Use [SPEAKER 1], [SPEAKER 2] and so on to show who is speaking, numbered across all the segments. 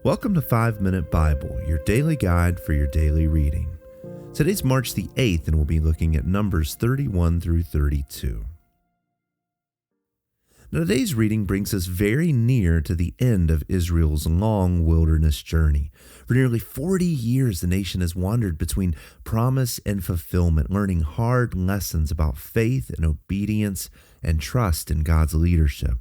[SPEAKER 1] Welcome to 5 Minute Bible, your daily guide for your daily reading. Today's March the 8th, and we'll be looking at Numbers 31 through 32. Now, today's reading brings us very near to the end of Israel's long wilderness journey. For nearly 40 years, the nation has wandered between promise and fulfillment, learning hard lessons about faith and obedience and trust in God's leadership.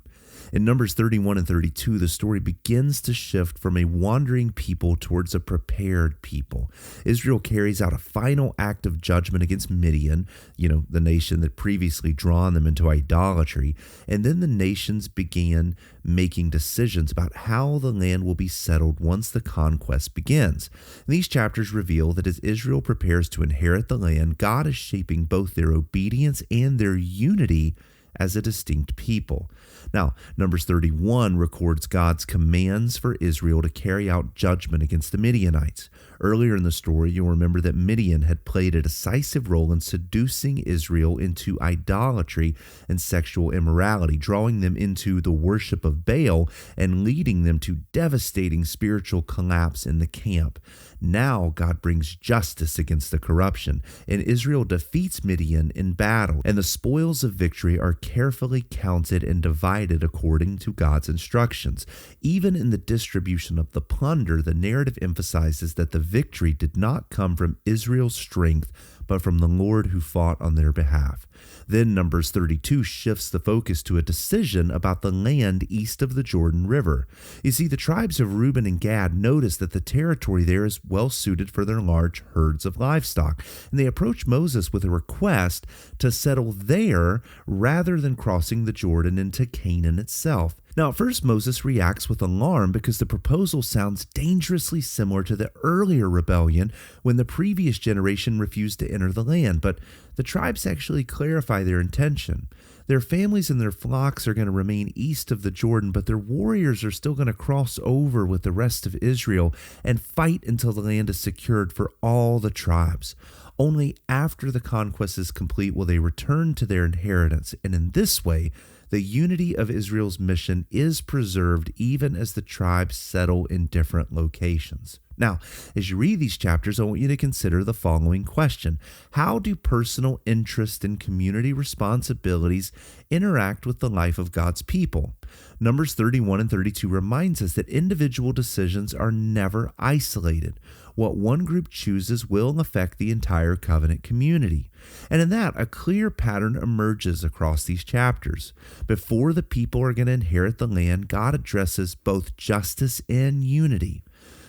[SPEAKER 1] In Numbers 31 and 32, the story begins to shift from a wandering people towards a prepared people. Israel carries out a final act of judgment against Midian, the nation that previously drawn them into idolatry, and then the nations began making decisions about how the land will be settled once the conquest begins. And these chapters reveal that as Israel prepares to inherit the land, God is shaping both their obedience and their unity as a distinct people. Now, Numbers 31 records God's commands for Israel to carry out judgment against the Midianites. Earlier in the story, you'll remember that Midian had played a decisive role in seducing Israel into idolatry and sexual immorality, drawing them into the worship of Baal and leading them to devastating spiritual collapse in the camp. Now God brings justice against the corruption, and Israel defeats Midian in battle, and the spoils of victory are carefully counted and divided according to God's instructions. Even in the distribution of the plunder, the narrative emphasizes that the victory did not come from Israel's strength, but from the Lord who fought on their behalf. Then Numbers 32 shifts the focus to a decision about the land east of the Jordan River. You see, the tribes of Reuben and Gad notice that the territory there is well suited for their large herds of livestock, and they approach Moses with a request to settle there rather than crossing the Jordan into Canaan itself. Now, at first, Moses reacts with alarm because the proposal sounds dangerously similar to the earlier rebellion when the previous generation refused to enter the land, but the tribes actually clarify their intention. Their families and their flocks are going to remain east of the Jordan, but their warriors are still going to cross over with the rest of Israel and fight until the land is secured for all the tribes. Only after the conquest is complete will they return to their inheritance, and in this way, the unity of Israel's mission is preserved even as the tribes settle in different locations. Now, as you read these chapters, I want you to consider the following question. How do personal interest and community responsibilities interact with the life of God's people? Numbers 31 and 32 reminds us that individual decisions are never isolated. What one group chooses will affect the entire covenant community. And in that, a clear pattern emerges across these chapters. Before the people are going to inherit the land, God addresses both justice and unity.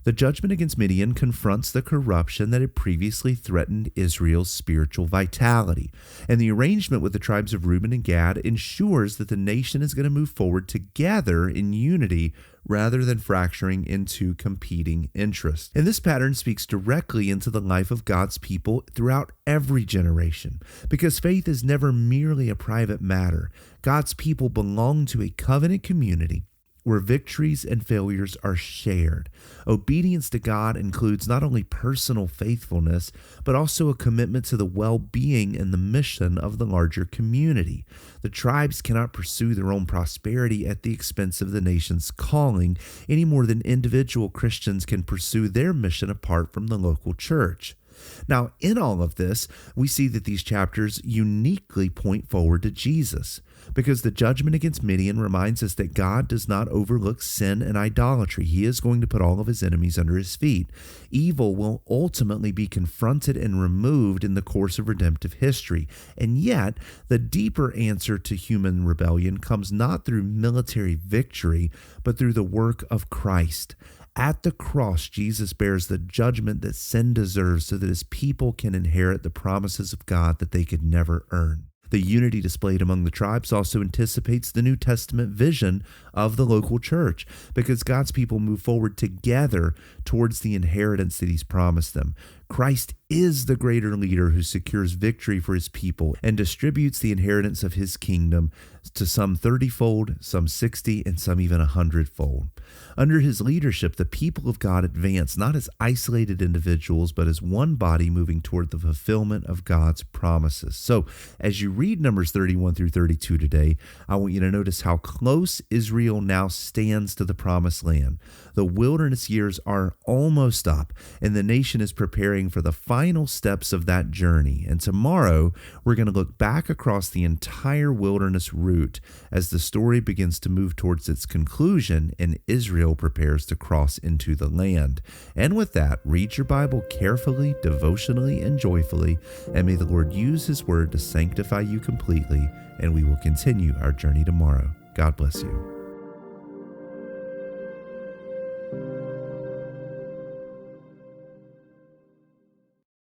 [SPEAKER 1] The judgment against Midian confronts the corruption that had previously threatened Israel's spiritual vitality. And the arrangement with the tribes of Reuben and Gad ensures that the nation is going to move forward together in unity rather than fracturing into competing interests. And this pattern speaks directly into the life of God's people throughout every generation, because faith is never merely a private matter. God's people belong to a covenant community where victories and failures are shared. Obedience to God includes not only personal faithfulness, but also a commitment to the well-being and the mission of the larger community. The tribes cannot pursue their own prosperity at the expense of the nation's calling, any more than individual Christians can pursue their mission apart from the local church. Now, in all of this, we see that these chapters uniquely point forward to Jesus, because the judgment against Midian reminds us that God does not overlook sin and idolatry. He is going to put all of his enemies under his feet. Evil will ultimately be confronted and removed in the course of redemptive history. And yet, the deeper answer to human rebellion comes not through military victory, but through the work of Christ. At the cross, Jesus bears the judgment that sin deserves so that his people can inherit the promises of God that they could never earn. The unity displayed among the tribes also anticipates the New Testament vision of the local church, because God's people move forward together towards the inheritance that he's promised them. Christ is the greater leader who secures victory for his people and distributes the inheritance of his kingdom to some 30-fold, some 60, and some even 100-fold. Under his leadership, the people of God advance not as isolated individuals, but as one body moving toward the fulfillment of God's promises. So, as you read Numbers 31 through 32 today, I want you to notice how close Israel now stands to the promised land. The wilderness years are almost up, and the nation is preparing for the final steps of that journey. And tomorrow, we're going to look back across the entire wilderness route as the story begins to move towards its conclusion and Israel prepares to cross into the land. And with that, read your Bible carefully, devotionally, and joyfully, and may the Lord use his word to sanctify you completely, and we will continue our journey tomorrow. God bless you.